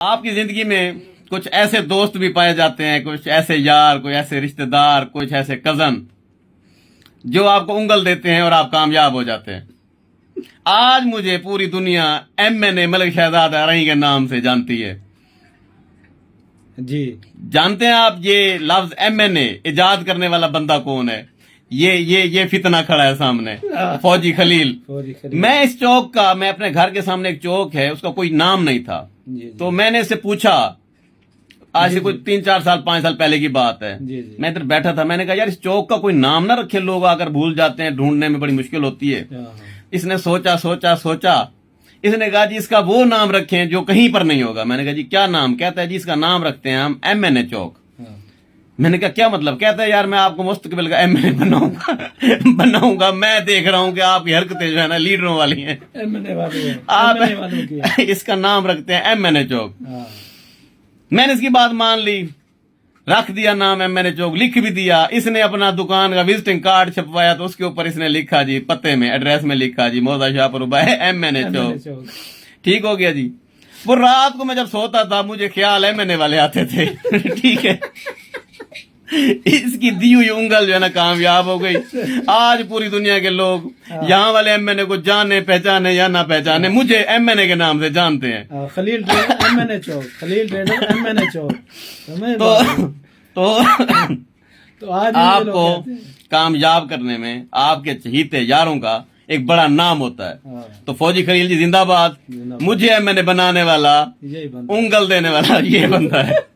आपकी जिंदगी में कुछ ऐसे दोस्त भी पाए जाते हैं, कुछ ऐसे यार, कोई ऐसे रिश्तेदार, कुछ ऐसे कजन जो आपको उंगल देते हैं और आप कामयाब हो जाते हैं। आज मुझे पूरी दुनिया MNA मलिक शहजाद अरही के नाम से जानती है। जी जानते हैं आप ये लफ्ज MNA इजाद करने वाला बंदा कौन है? ये फितना खड़ा है सामने, फौजी खलील। मैं इस चौक का, मैं अपने घर के सामने एक चौक है, उसका कोई नाम नहीं था। तो मैंने इससे पूछा, आज से कोई 3-4 साल 5 साल पहले की बात है। मैं इधर बैठा था, मैंने कहा यार इस चौक का कोई नाम ना रखे, लोग आकर भूल जाते हैं, ढूंढने में बड़ी मुश्किल होती है। इसने सोचा सोचा सोचा, इसने कहा जी इसका वो नाम रखें जो कहीं पर नहीं होगा। मैंने कहा जी क्या नाम? कहता है जी इसका नाम रखते हैं हम MNA चौक। मैंने कहा क्या मतलब? कहता है यार मैं आपको मुस्तकबिल का MNA बनाऊंगा। मैं देख रहा हूं कि आपकी हरकतें जो है ना लीडरों वाली हैं, आप इसका नाम रखते हैं MNA चौक। मैंने इसकी बात मान ली, रख दिया नाम MNA चौक, लिख भी दिया। इसने अपना दुकान का विजिटिंग कार्ड छपवाया तो उसके ऊपर इसने लिखा जी, पते में एड्रेस में लिखा जी मौजा शाहपुर MNA चौक। ठीक हो गया जी। वो रात को मैं जब सोता था मुझे ख्याल MNA वाले आते थे। ठीक है, इसकी दी हुई उंगल जो है ना कामयाब हो गई। आज पूरी दुनिया के लोग यहाँ वाले MNA को जाने पहचाने या ना पहचाने, मुझे MNA के नाम से जानते हैं। खलील ट्रेडर MNA चौक, खलील ट्रेडर MNA चौक। तो आज आपको कामयाब करने में आपके चहीते यारों का एक बड़ा नाम होता है। तो फौजी खलील जी जिंदाबाद। मुझे MNA बनाने वाला, उंगल देने वाला ये बंदा है।